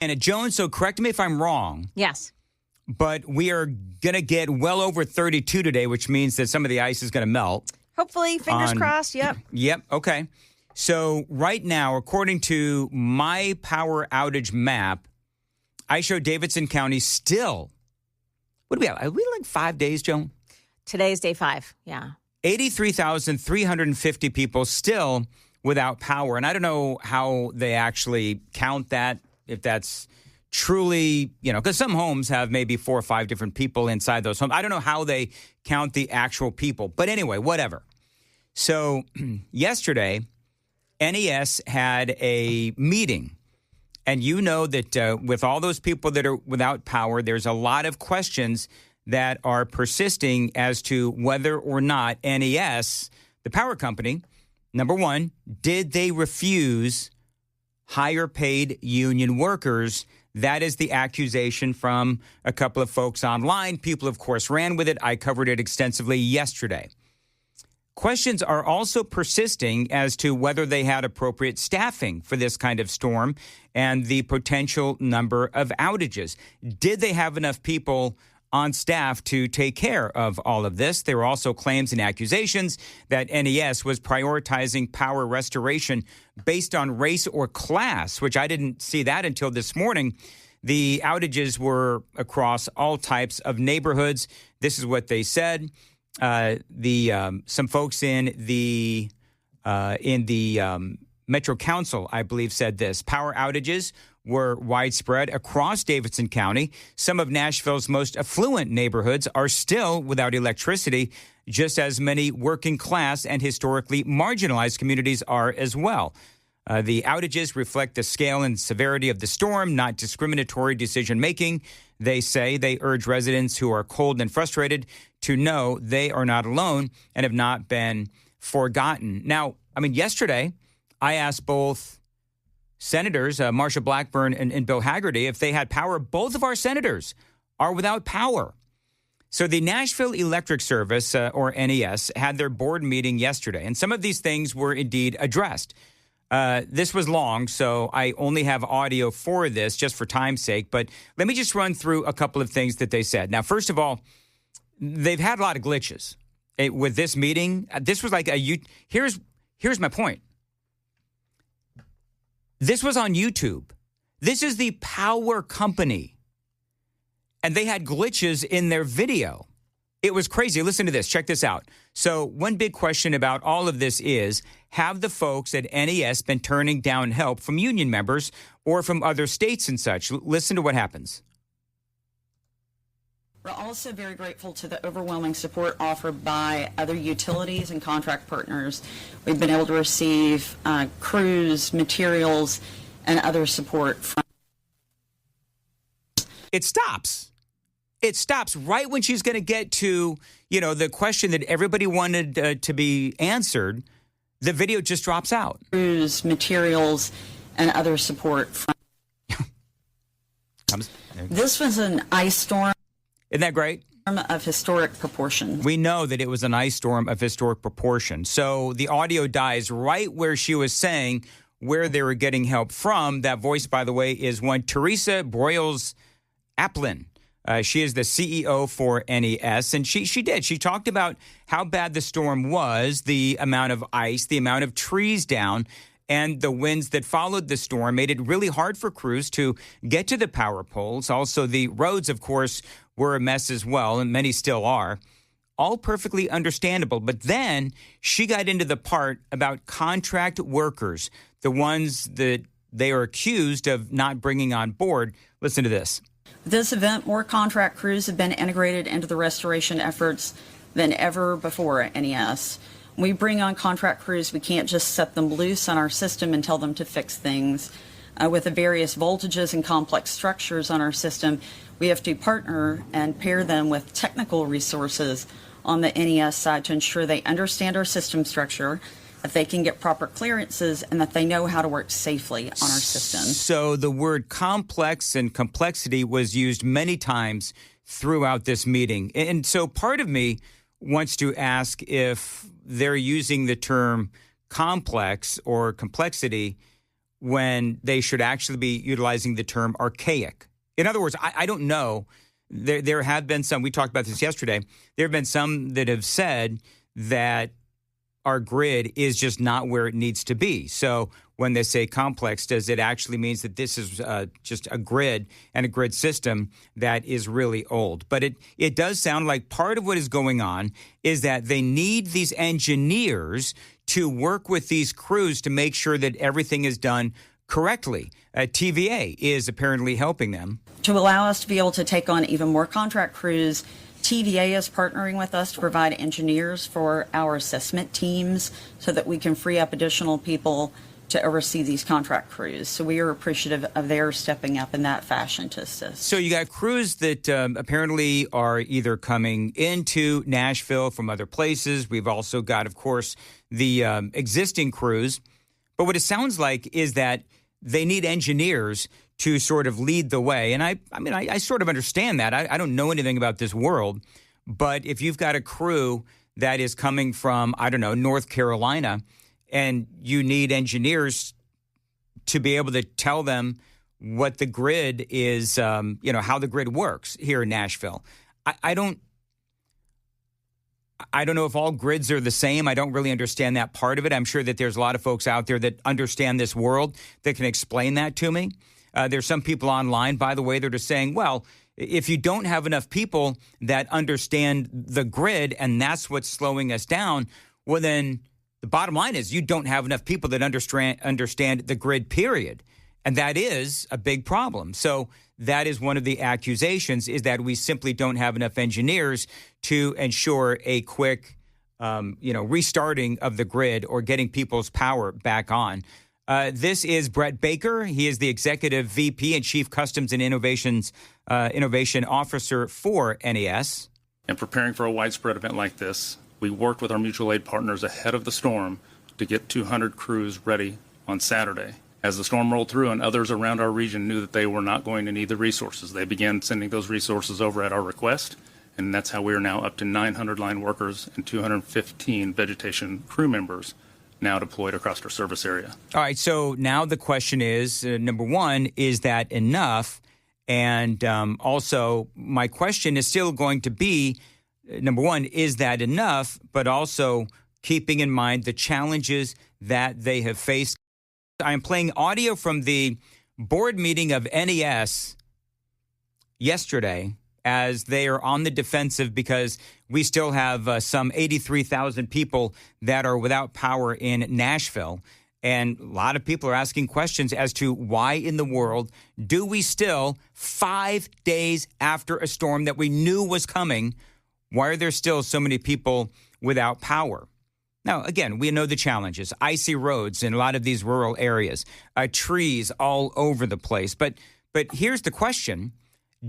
And Jones, so correct me if I'm wrong. Yes. But we are going to get well over 32 today, which means that some of the ice is going to melt. Hopefully, fingers crossed, yep. Yep, okay. So right now, according to my power outage map, I show Davidson County still, what do we have? Are we like 5 days, Joan? Today's day 5, yeah. 83,350 people still without power. And I don't know how they actually count that, if that's truly, because some homes have maybe 4 or 5 different people inside those homes. I don't know how they count the actual people. But anyway, whatever. So yesterday, NES had a meeting. And you know that with all those people that are without power, there's a lot of questions that are persisting as to whether or not NES, the power company, number one, did they refuse higher paid union workers? That is the accusation from a couple of folks online. People, of course, ran with it. I covered it extensively yesterday. Questions are also persisting as to whether they had appropriate staffing for this kind of storm and the potential number of outages. Did they have enough people on staff to take care of all of this? There were also claims and accusations that NES was prioritizing power restoration based on race or class, which I didn't see that until this morning. The outages were across all types of neighborhoods. This is what they said. Some folks in the Metro Council, I believe, said this. Power outages were widespread across Davidson County. Some of Nashville's most affluent neighborhoods are still without electricity, just as many working class and historically marginalized communities are as well. The outages reflect the scale and severity of the storm, not discriminatory decision-making. They say they urge residents who are cold and frustrated to know they are not alone and have not been forgotten. Now, yesterday, I asked both senators, Marsha Blackburn and Bill Hagerty, if they had power. Both of our senators are without power. So the Nashville Electric Service, or NES, had their board meeting yesterday, and some of these things were indeed addressed. This was long, so I only have audio for this just for time's sake, but let me just run through a couple of things that they said. Now, first of all, they've had a lot of glitches with this meeting. This was like here's my point. This was on YouTube. This is the power company, and they had glitches in their video. It was crazy. Listen to this. Check this out. So one big question about all of this is, have the folks at NES been turning down help from union members or from other states and such? Listen to what happens. We're also very grateful to the overwhelming support offered by other utilities and contract partners. We've been able to receive crews, materials, and other support from. It stops. It stops right when she's going to get to, the question that everybody wanted to be answered. The video just drops out. Crews, materials, and other support from. This was an ice storm. Isn't that great? Of historic proportion. We know that it was an ice storm of historic proportion. So the audio dies right where she was saying where they were getting help from. That voice, by the way, is one Teresa Broyles-Applin. She is the CEO for NES, and she did. She talked about how bad the storm was, the amount of ice, the amount of trees down, and the winds that followed the storm made it really hard for crews to get to the power poles. Also, the roads, of course, were a mess as well, and many still are. All perfectly understandable. But then she got into the part about contract workers, the ones that they are accused of not bringing on board. Listen to this. This event, more contract crews have been integrated into the restoration efforts than ever before at NES. When we bring on contract crews, we can't just set them loose on our system and tell them to fix things. With the various voltages and complex structures on our system, we have to partner and pair them with technical resources on the NES side to ensure they understand our system structure, that they can get proper clearances, and that they know how to work safely on our system. So the word complex and complexity was used many times throughout this meeting. And so part of me wants to ask if they're using the term complex or complexity when they should actually be utilizing the term archaic. In other words, I don't know. There have been some, we talked about this yesterday, there have been some that have said that our grid is just not where it needs to be. So when they say complex, does it actually means that this is just a grid and a grid system that is really old? But it does sound like part of what is going on is that they need these engineers to work with these crews to make sure that everything is done correctly. TVA is apparently helping them. To allow us to be able to take on even more contract crews, TVA is partnering with us to provide engineers for our assessment teams so that we can free up additional people to oversee these contract crews. So we are appreciative of their stepping up in that fashion to assist. So you got crews that apparently are either coming into Nashville from other places. We've also got, of course, the existing crews. But what it sounds like is that they need engineers to sort of lead the way. And I sort of understand that. I don't know anything about this world. But if you've got a crew that is coming from, I don't know, North Carolina, and you need engineers to be able to tell them what the grid is, how the grid works here in Nashville. I don't know if all grids are the same. I don't really understand that part of it. I'm sure that there's a lot of folks out there that understand this world that can explain that to me. There's some people online, by the way, that are saying, well, if you don't have enough people that understand the grid and that's what's slowing us down, well, then the bottom line is you don't have enough people that understand the grid, period. And that is a big problem. So that is one of the accusations, is that we simply don't have enough engineers to ensure a quick, restarting of the grid or getting people's power back on. This is Brett Baker. He is the Executive VP and Chief Customs and Innovation Officer for NES. And preparing for a widespread event like this, we worked with our mutual aid partners ahead of the storm to get 200 crews ready on Saturday. As the storm rolled through and others around our region knew that they were not going to need the resources, they began sending those resources over at our request, and that's how we are now up to 900 line workers and 215 vegetation crew members now deployed across our service area. All right, so now the question is, number one, is that enough? And also, my question is still going to be, number one, is that enough? But also keeping in mind the challenges that they have faced. I am playing audio from the board meeting of NES yesterday as they are on the defensive because we still have some 83,000 people that are without power in Nashville. And a lot of people are asking questions as to why in the world do we still, 5 days after a storm that we knew was coming, why are there still so many people without power? Now, again, we know the challenges. Icy roads in a lot of these rural areas, trees all over the place. But here's the question.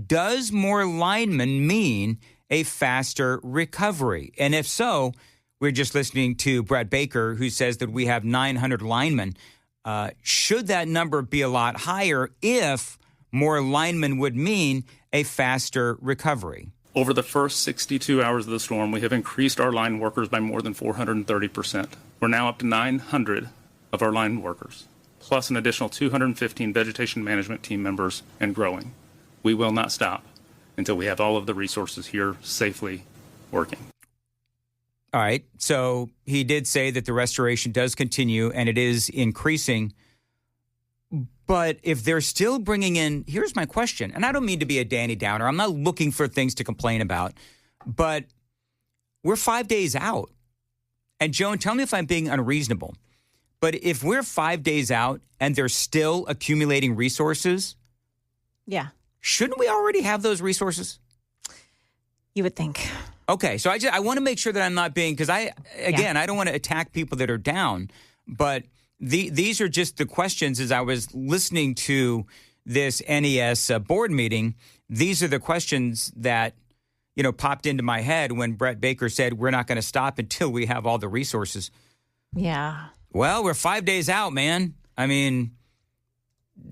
Does more linemen mean a faster recovery? And if so, we're just listening to Brett Baker, who says that we have 900 linemen. Should that number be a lot higher if more linemen would mean a faster recovery? Over the first 62 hours of the storm, we have increased our line workers by more than 430%. We're now up to 900 of our line workers, plus an additional 215 vegetation management team members and growing. We will not stop until we have all of the resources here safely working. All right. So he did say that the restoration does continue and it is increasing. But if they're still bringing in, here's my question, and I don't mean to be a Danny Downer. I'm not looking for things to complain about, but we're 5 days out. And Joan, tell me if I'm being unreasonable, but if we're 5 days out and they're still accumulating resources, yeah, shouldn't we already have those resources? You would think. Okay, so I want to make sure that I'm not being, because I don't want to attack people that are down, but these are just the questions as I was listening to this NES board meeting. These are the questions that, popped into my head when Brett Baker said, we're not going to stop until we have all the resources. Yeah. Well, we're 5 days out, man. I mean,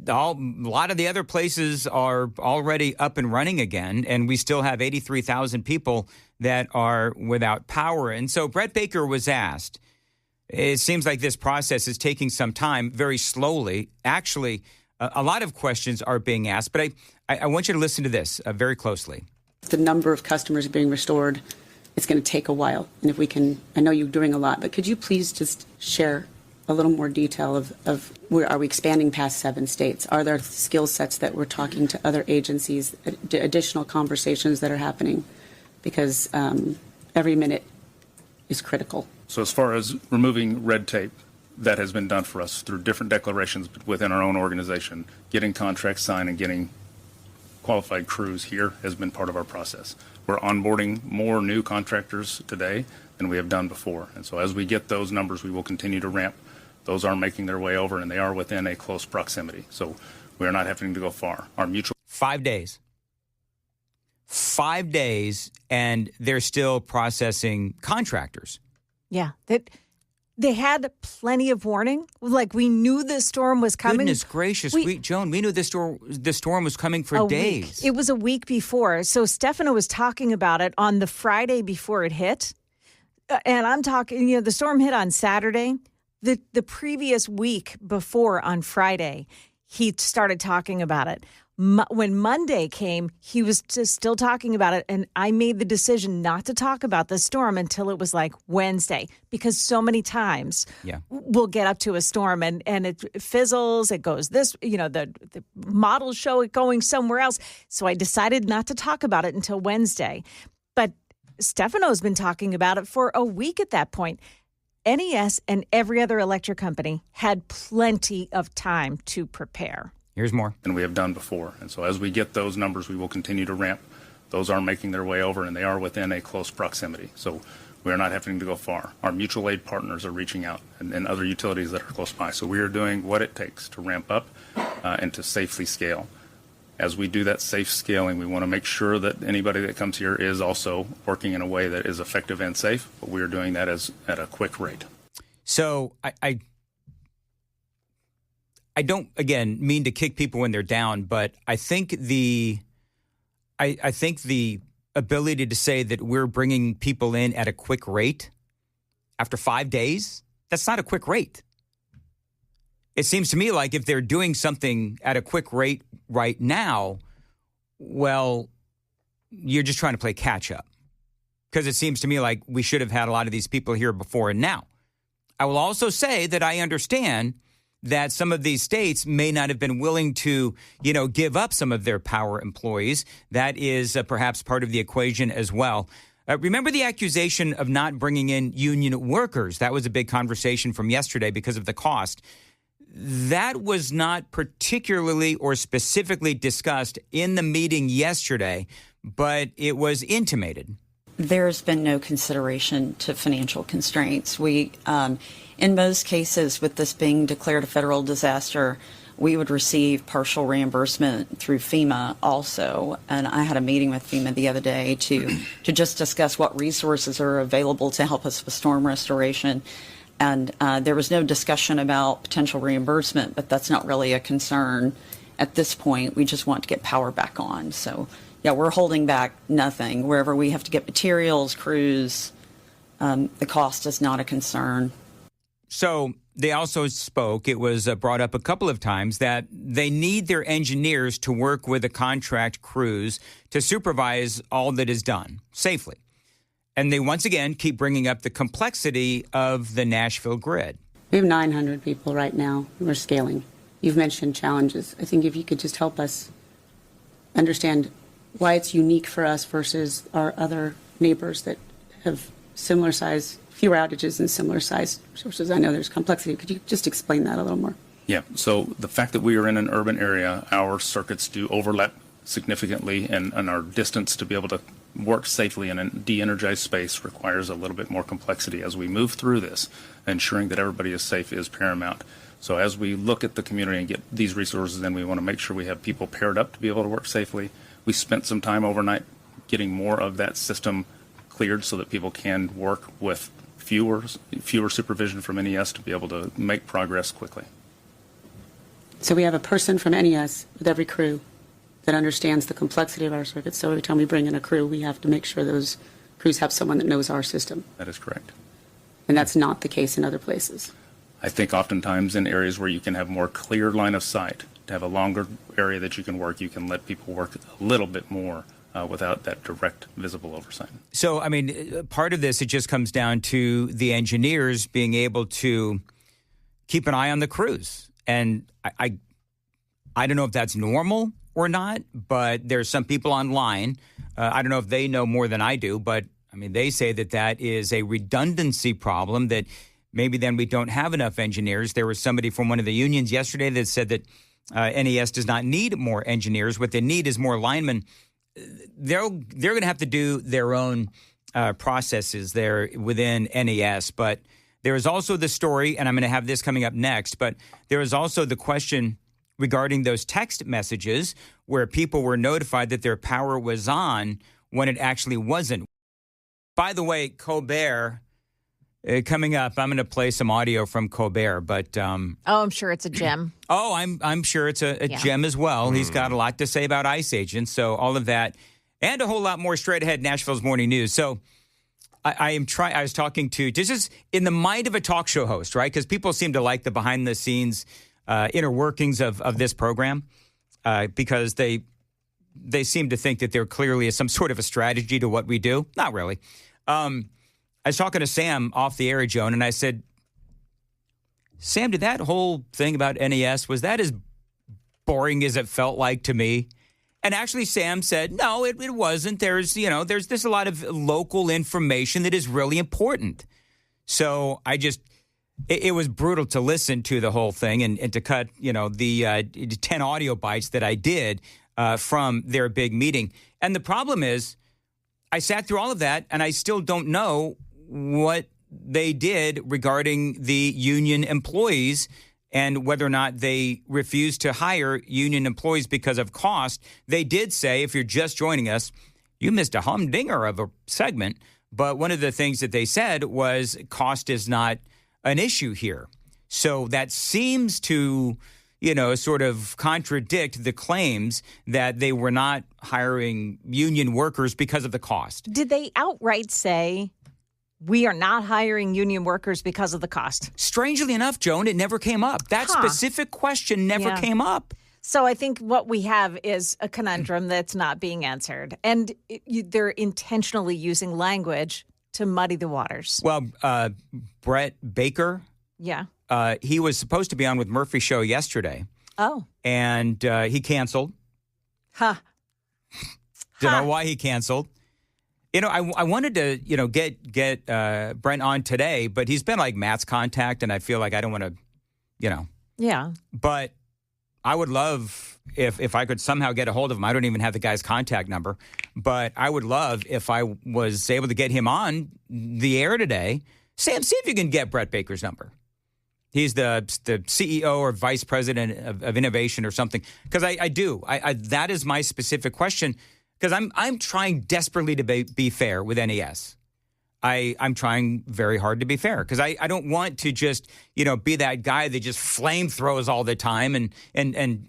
a lot of the other places are already up and running again, and we still have 83,000 people that are without power. And so Brett Baker was asked, It seems like this process is taking some time, very slowly. Actually, a lot of questions are being asked, but I want you to listen to this very closely. The number of customers being restored, it's going to take a while. And if we can, I know you're doing a lot, but could you please just share a little more detail of where are we expanding past 7 states? Are there skill sets that we're talking to other agencies, additional conversations that are happening? Because every minute is critical. So as far as removing red tape, that has been done for us through different declarations within our own organization. Getting contracts signed and getting qualified crews here has been part of our process. We're onboarding more new contractors today than we have done before. And so as we get those numbers, we will continue to ramp. Those are making their way over, and they are within a close proximity. So we are not having to go far. Our mutual 5 days. 5 days, and they're still processing contractors. Yeah. They had plenty of warning. Like, we knew this storm was coming. Goodness gracious, Joan, we knew this storm was coming for days. It was a week before. So Stefano was talking about it on the Friday before it hit. And I'm talking, the storm hit on Saturday. The previous week before, on Friday, he started talking about it. When Monday came, he was just still talking about it, and I made the decision not to talk about the storm until it was like Wednesday, because so many times we'll get up to a storm and it fizzles, it goes this, the models show it going somewhere else. So I decided not to talk about it until Wednesday. But Stefano's been talking about it for a week at that point. NES and every other electric company had plenty of time to prepare. Here's more. than we have done before. And so as we get those numbers, we will continue to ramp. Those are making their way over, and they are within a close proximity. So we are not having to go far. Our mutual aid partners are reaching out, and other utilities that are close by. So we are doing what it takes to ramp up and to safely scale. As we do that safe scaling, we want to make sure that anybody that comes here is also working in a way that is effective and safe, but we are doing that at a quick rate. So I don't, again, mean to kick people when they're down, but I think the ability to say that we're bringing people in at a quick rate after 5 days, that's not a quick rate. It seems to me like if they're doing something at a quick rate right now, well, you're just trying to play catch up. Because it seems to me like we should have had a lot of these people here before and now. I will also say that I understand that some of these states may not have been willing to, give up some of their power employees. That is perhaps part of the equation as well. Remember the accusation of not bringing in union workers? That was a big conversation from yesterday because of the cost. That was not particularly or specifically discussed in the meeting yesterday, but it was intimated. There's been no consideration to financial constraints. We, in most cases, with this being declared a federal disaster, we would receive partial reimbursement through FEMA also. And I had a meeting with FEMA the other day to just discuss what resources are available to help us with storm restoration. And there was no discussion about potential reimbursement, but that's not really a concern at this point. We just want to get power back on. So, yeah, we're holding back nothing. Wherever we have to get materials, crews, the cost is not a concern. So they also spoke, it was brought up a couple of times, that they need their engineers to work with the contract crews to supervise all that is done safely. And they once again keep bringing up the complexity of the Nashville grid. We have 900 people right now. We're scaling. You've mentioned challenges. I think if you could just help us understand why it's unique for us versus our other neighbors that have similar size, fewer outages and similar size sources. I know there's complexity. Could you just explain that a little more? Yeah, so the fact that we are in an urban area, our circuits do overlap significantly, and our distance to be able to work safely in a de-energized space requires a little bit more complexity. As we move through this, ensuring that everybody is safe is paramount. So as we look at the community and get these resources in, we want to make sure we have people paired up to be able to work safely. We spent some time overnight getting more of that system cleared so that people can work with fewer supervision from NES to be able to make progress quickly. So we have a person from NES with every crew that understands the complexity of our circuits. So every time we bring in a crew, we have to make sure those crews have someone that knows our system. That is correct. And that's not the case in other places. I think oftentimes in areas where you can have more clear line of sight, to have a longer area that you can work, you can let people work a little bit more without that direct visible oversight. So, I mean, part of this, it just comes down to the engineers being able to keep an eye on the crews. And I don't know if that's normal or not, but there's some people online. I don't know if they know more than I do, but I mean, they say that that is a redundancy problem, that maybe then we don't have enough engineers. There was somebody from one of the unions yesterday that said that NES does not need more engineers. What they need is more linemen. They're going to have to do their own processes there within NES. But there is also the story, and I'm going to have this coming up next, but there is also the question regarding those text messages where people were notified that their power was on when it actually wasn't. By the way, Colbert, coming up, I'm going to play some audio from Colbert, but I'm sure it's a gem. I'm sure it's a gem as well. He's got a lot to say about ICE agents, so all of that and a whole lot more straight ahead. Nashville's Morning News. So I was talking to, this is in the mind of a talk show host, right? Because people seem to like the behind the scenes inner workings of this program because they seem to think that there clearly is some sort of a strategy to what we do. Not really. I was talking to Sam off the air, Joan, and I said, Sam, did that whole thing about NES, was that as boring as it felt like to me? And actually, Sam said, no, it wasn't. There's a lot of local information that is really important. So it was brutal to listen to the whole thing and to cut, the 10 audio bites that I did from their big meeting. And the problem is, I sat through all of that, and I still don't know what they did regarding the union employees and whether or not they refused to hire union employees because of cost. They did say, if you're just joining us, you missed a humdinger of a segment. But one of the things that they said was cost is not an issue here. So that seems to, sort of contradict the claims that they were not hiring union workers because of the cost. Did they outright say, we are not hiring union workers because of the cost? Strangely enough, Joan, it never came up. That specific question never came up. So I think what we have is a conundrum that's not being answered. And they're intentionally using language to muddy the waters. Well, Brett Baker. Yeah. He was supposed to be on with Murphy's show yesterday. Oh. And he canceled. Don't know why he canceled. I wanted to, get Brent on today, but he's been like Matt's contact, and I feel like I don't want to, Yeah. But I would love if I could somehow get a hold of him. I don't even have the guy's contact number, but I would love if I was able to get him on the air today. Sam, see if you can get Brett Baker's number. He's the CEO or vice president of innovation or something. Because I do. That is my specific question. Because I'm trying desperately to be fair with NES. I'm trying very hard to be fair because I don't want to just be that guy that just flamethrows all the time and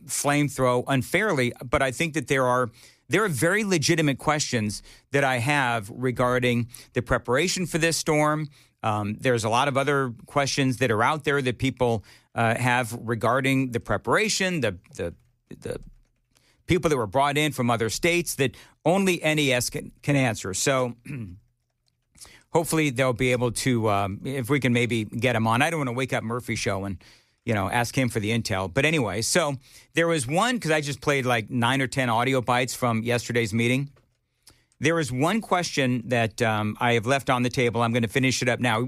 flamethrow unfairly. But I think that there are very legitimate questions that I have regarding the preparation for this storm. There's a lot of other questions that are out there that people have regarding the preparation, the people that were brought in from other states that only NES can answer. So hopefully they'll be able to, if we can maybe get him on. I don't want to wake up Murphy's show and, ask him for the intel. But anyway, so there was one, because I just played like 9 or 10 audio bites from yesterday's meeting. There was one question that I have left on the table. I'm going to finish it up now.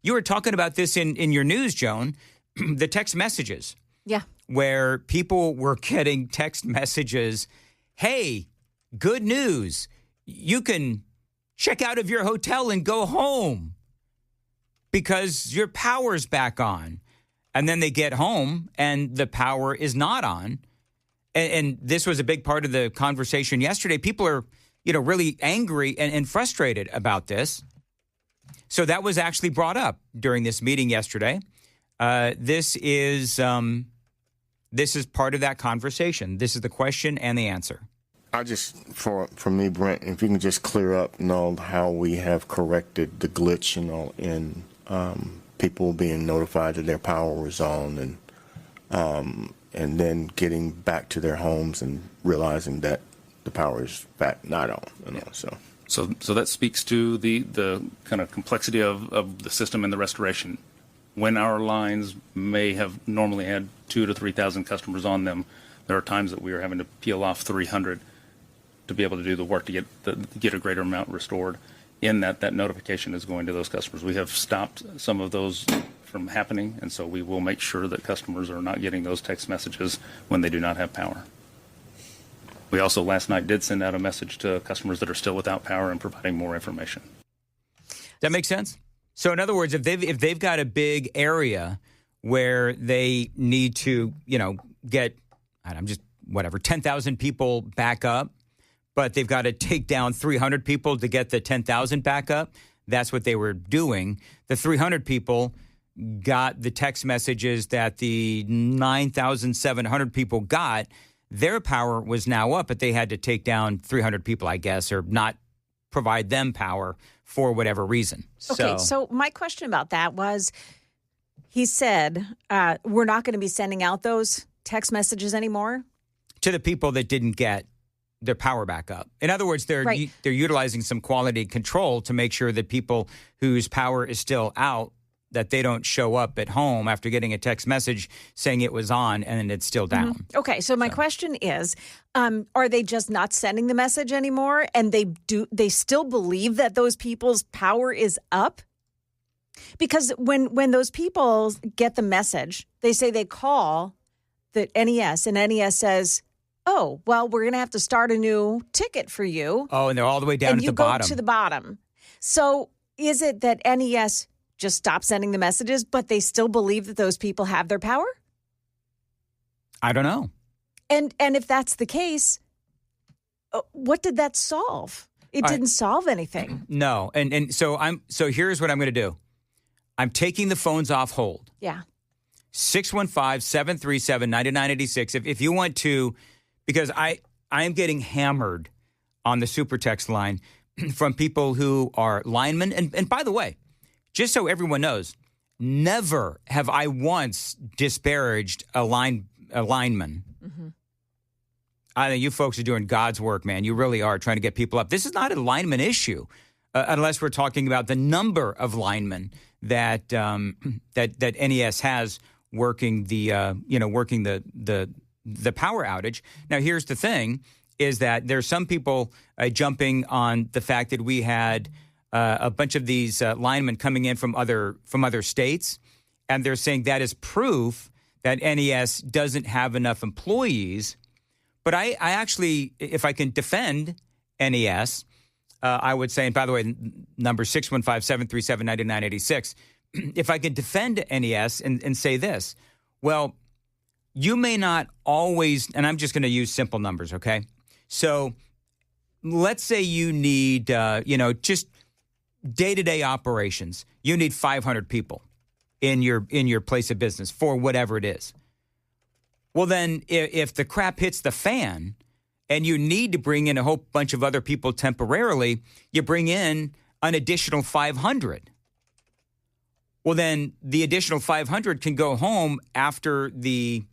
You were talking about this in your news, Joan, the text messages. Yeah. Where people were getting text messages, hey, good news, you can check out of your hotel and go home because your power's back on. And then they get home and the power is not on. And this was a big part of the conversation yesterday. People are, really angry and frustrated about this. So that was actually brought up during this meeting yesterday. This is part of that conversation. This is the question and the answer. I just, for me, Brent, if you can just clear up, how we have corrected the glitch, in people being notified that their power was on, and then getting back to their homes and realizing that the power is back not on. So that speaks to the kind of complexity of the system and the restoration. When our lines may have normally had 2,000 to 3,000 customers on them, there are times that we are having to peel off 300 to be able to do the work to get a greater amount restored. In that notification is going to those customers. We have stopped some of those from happening, and so we will make sure that customers are not getting those text messages when they do not have power. We also last night did send out a message to customers that are still without power and providing more information. That makes sense. So in other words, if they've got a big area where they need to, get, 10,000 people back up, but they've got to take down 300 people to get the 10,000 back up. That's what they were doing. The 300 people got the text messages that the 9,700 people got. Their power was now up, but they had to take down 300 people, I guess, or not provide them power for whatever reason. Okay, so my question about that was, he said, we're not going to be sending out those text messages anymore? To the people that didn't get their power back up. In other words, they're utilizing some quality control to make sure that people whose power is still out, that they don't show up at home after getting a text message saying it was on and it's still down. Mm-hmm. Okay, so my question is, are they just not sending the message anymore, and they still believe that those people's power is up? Because when those people get the message, they say they call the NES, and NES says, oh, well, we're going to have to start a new ticket for you. Oh, and they're all the way down at the bottom. And you go to the bottom. So is it that NES just stopped sending the messages, but they still believe that those people have their power? I don't know. And if that's the case, what did that solve? It didn't solve anything. No. And so here's what I'm going to do. I'm taking the phones off hold. Yeah. 615-737-9986. If you want to, because I am getting hammered on the super text line from people who are linemen. And by the way, just so everyone knows, never have I once disparaged a lineman. Mm-hmm. I think you folks are doing God's work, man. You really are trying to get people up. This is not a lineman issue, unless we're talking about the number of linemen that that NES has working the power outage. Now, here's the thing: is that there's some people jumping on the fact that we had a bunch of these linemen coming in from other states, and they're saying that is proof that NES doesn't have enough employees. But I actually, if I can defend NES, I would say, and by the way, number 615-737-9986, if I could defend NES and say this, well, you may not always, and I'm just going to use simple numbers, okay? So let's say you need, just day-to-day operations. You need 500 people in your place of business for whatever it is. Well, then if the crap hits the fan and you need to bring in a whole bunch of other people temporarily, you bring in an additional 500. Well, then the additional 500 can go home after the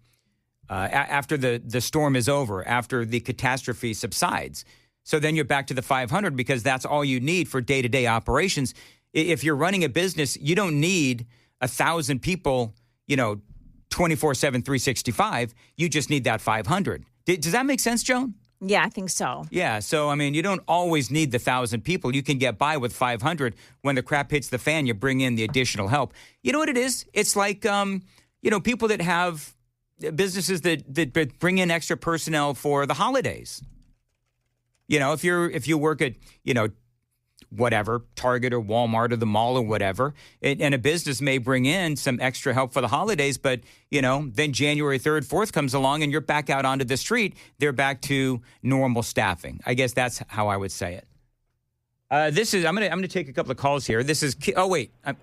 storm is over, after the catastrophe subsides. So then you're back to the 500 because that's all you need for day-to-day operations. If you're running a business, you don't need 1,000 people, 24/7, 365. You just need that 500. Does that make sense, Joan? Yeah, I think so. Yeah. So, you don't always need the 1,000 people. You can get by with 500. When the crap hits the fan, you bring in the additional help. You know what it is? It's like, people that have businesses that bring in extra personnel for the holidays. If you work at, whatever, Target or Walmart or the mall or whatever, and a business may bring in some extra help for the holidays, but, then January 3rd, 4th comes along and you're back out onto the street, they're back to normal staffing. I guess that's how I would say it. This is I'm gonna take a couple of calls here. This is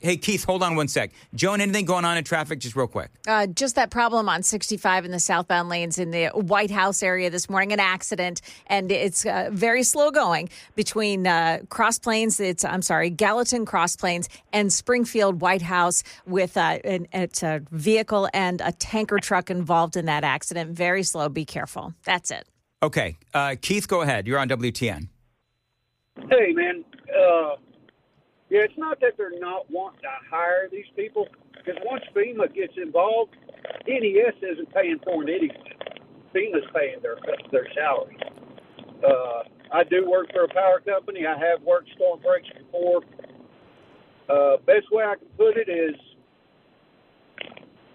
hey Keith, hold on one sec. Joan, anything going on in traffic? Just real quick. Just that problem on 65 in the southbound lanes in the White House area this morning. An accident, and it's very slow going between Cross Plains. Gallatin Cross Plains and Springfield White House with it's a vehicle and a tanker truck involved in that accident. Very slow. Be careful. That's it. Okay, Keith, go ahead. You're on WTN. Hey, man. Yeah, it's not that they're not wanting to hire these people, because once FEMA gets involved, NES isn't paying for anything. FEMA's paying their salaries. I do work for a power company. I have worked storm breaks before. Best way I can put it is,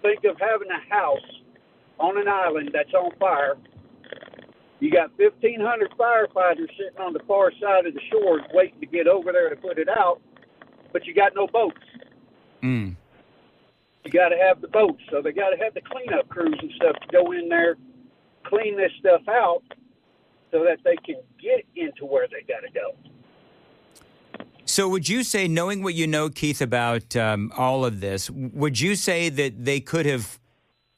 think of having a house on an island that's on fire. You got 1,500 firefighters sitting on the far side of the shore waiting to get over there to put it out, but you got no boats. You got to have the boats, so they got to have the cleanup crews and stuff to go in there, clean this stuff out, so that they can get into where they got to go. So would you say, knowing what you know, Keith, about all of this, would you say that they could have,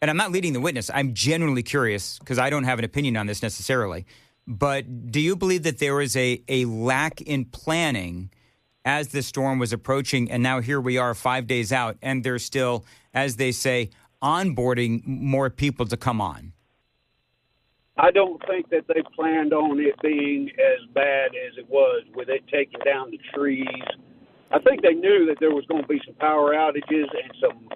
and I'm not leading the witness, I'm genuinely curious because I don't have an opinion on this necessarily, but do you believe that there was a lack in planning as the storm was approaching, and now here we are 5 days out, and they're still, as they say, onboarding more people to come on? I don't think that they planned on it being as bad as it was with it taking down the trees. I think they knew that there was going to be some power outages and some,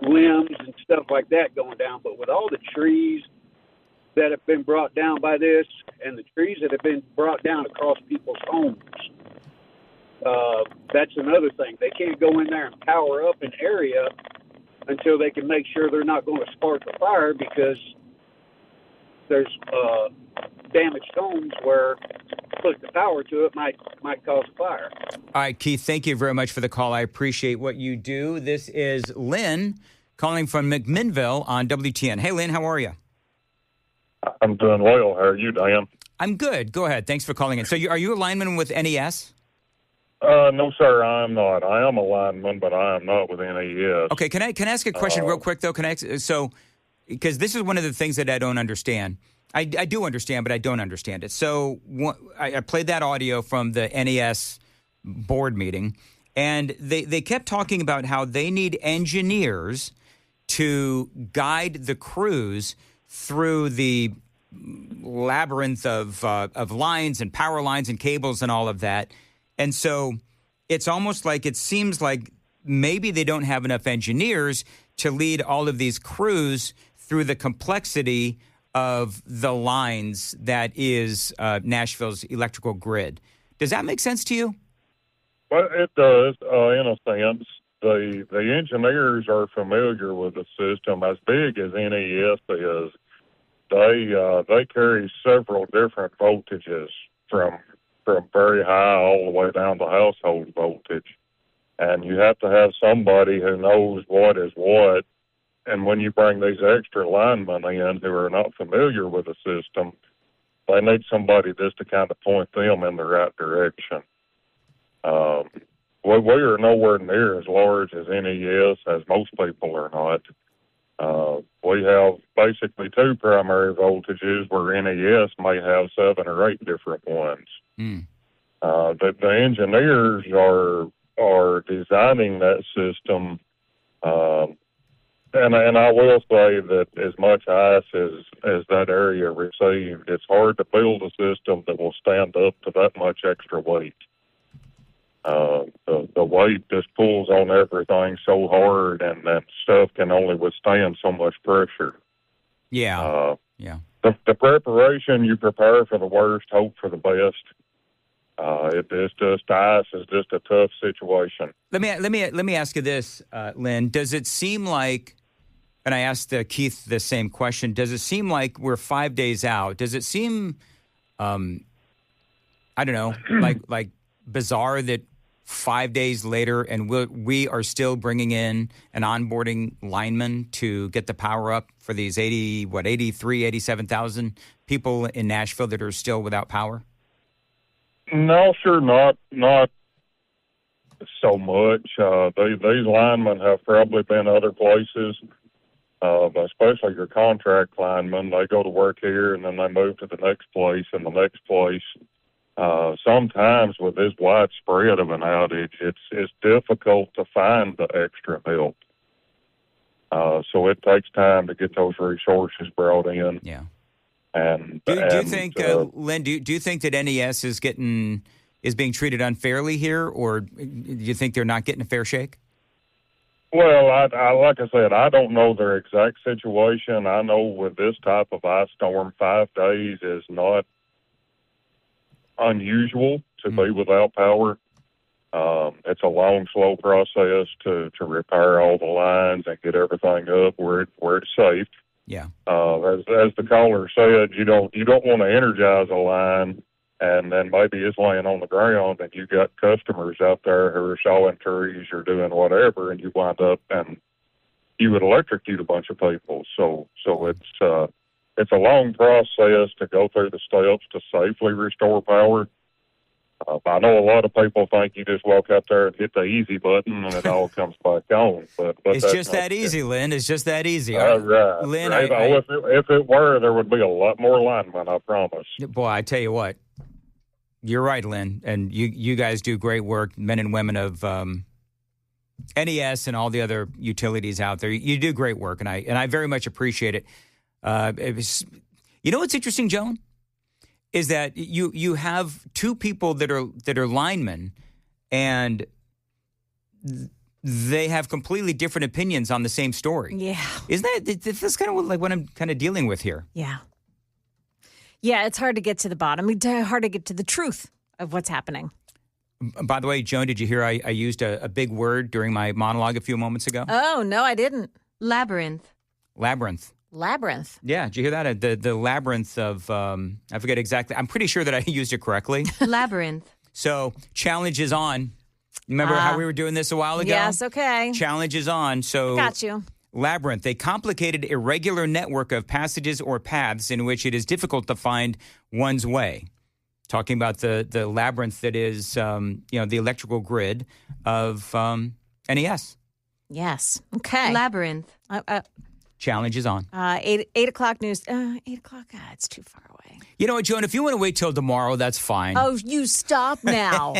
limbs and stuff like that going down. But with all the trees that have been brought down by this and the trees that have been brought down across people's homes, that's another thing. They can't go in there and power up an area until they can make sure they're not going to spark a fire, because there's damaged homes where putting the power to it might cause a fire. All right, Keith, thank you very much for the call. I appreciate what you do. This is Lynn calling from McMinnville on WTN. Hey, Lynn, how are you? I'm doing well. How are you, Dan? I'm good. Go ahead. Thanks for calling in. So are you a lineman with NES? No, sir, I am not. I am a lineman, but I am not with NES. Okay, can I ask a question real quick, though? Because this is one of the things that I don't understand. I do understand, but I don't understand it. So I played that audio from the NES board meeting, and they kept talking about how they need engineers to guide the crews through the labyrinth of lines and power lines and cables and all of that. And so it's almost like it seems like maybe they don't have enough engineers to lead all of these crews through the complexity of the lines that is Nashville's electrical grid. Does that make sense to you? Well, it does, in a sense. The engineers are familiar with the system. As big as NES is, they carry several different voltages from very high all the way down to household voltage. And you have to have somebody who knows what is what. And when you bring these extra linemen in who are not familiar with the system, they need somebody just to kind of point them in the right direction. We are nowhere near as large as NES, as most people are not. We have basically two primary voltages where NES may have 7 or 8 different ones. The engineers are designing that system, and I will say that as much ice as that area received, it's hard to build a system that will stand up to that much extra weight. The weight just pulls on everything so hard, and that stuff can only withstand so much pressure. Yeah. The preparation, you prepare for the worst, hope for the best. It's just ice is just a tough situation. Let me ask you this, Lynn. Does it seem like, and I asked Keith the same question, does it seem like we're 5 days out? Does it seem, I don't know, like bizarre that 5 days later and we are still bringing in an onboarding lineman to get the power up for these 87,000 people in Nashville that are still without power? No, sure, not so much. These linemen have probably been other places, especially your contract linemen. They go to work here and then they move to the next place and the next place. Sometimes with this widespread of an outage, it's difficult to find the extra help. So it takes time to get those resources brought in. Yeah. And do you think, Lynn? Do you think that NES is being treated unfairly here, or do you think they're not getting a fair shake? Well, I like I said, I don't know their exact situation. I know with this type of ice storm, 5 days is not unusual to be without power. It's a long, slow process to repair all the lines and get everything up where it's safe. Yeah. As the caller said, you don't want to energize a line and then maybe it's laying on the ground and you got customers out there who are sawing trees or doing whatever, and you wind up and you would electrocute a bunch of people. So it's a long process to go through the steps to safely restore power. I know a lot of people think you just walk out there and hit the easy button and it all comes back on. But it's just that easy, Lynn. It's just that easy. Right. Lynn, right. If it were, there would be a lot more linemen, I promise. Boy, I tell you what. You're right, Lynn. And you guys do great work, men and women of NES and all the other utilities out there. You do great work, and I very much appreciate it. You know what's interesting, Joan? Is that you have two people that are linemen, and they have completely different opinions on the same story. Yeah. Isn't that's kind of like what I'm kind of dealing with here? Yeah. Yeah, it's hard to get to the bottom. It's hard to get to the truth of what's happening. By the way, Joan, did you hear I used a big word during my monologue a few moments ago? Oh, no, I didn't. Labyrinth. Labyrinth. Labyrinth. Yeah, did you hear that? The labyrinth of, I forget exactly. I'm pretty sure that I used it correctly. Labyrinth. So, challenge is on. Remember how we were doing this a while ago? Yes, okay. Challenge is on. So, Got you. Labyrinth, a complicated, irregular network of passages or paths in which it is difficult to find one's way. Talking about the labyrinth that is, the electrical grid of NES. Yes. Okay. Labyrinth. Challenge is on. 8 o'clock news. 8 o'clock? It's too far away. You know what, Joan? If you want to wait till tomorrow, that's fine. Oh, you stop now.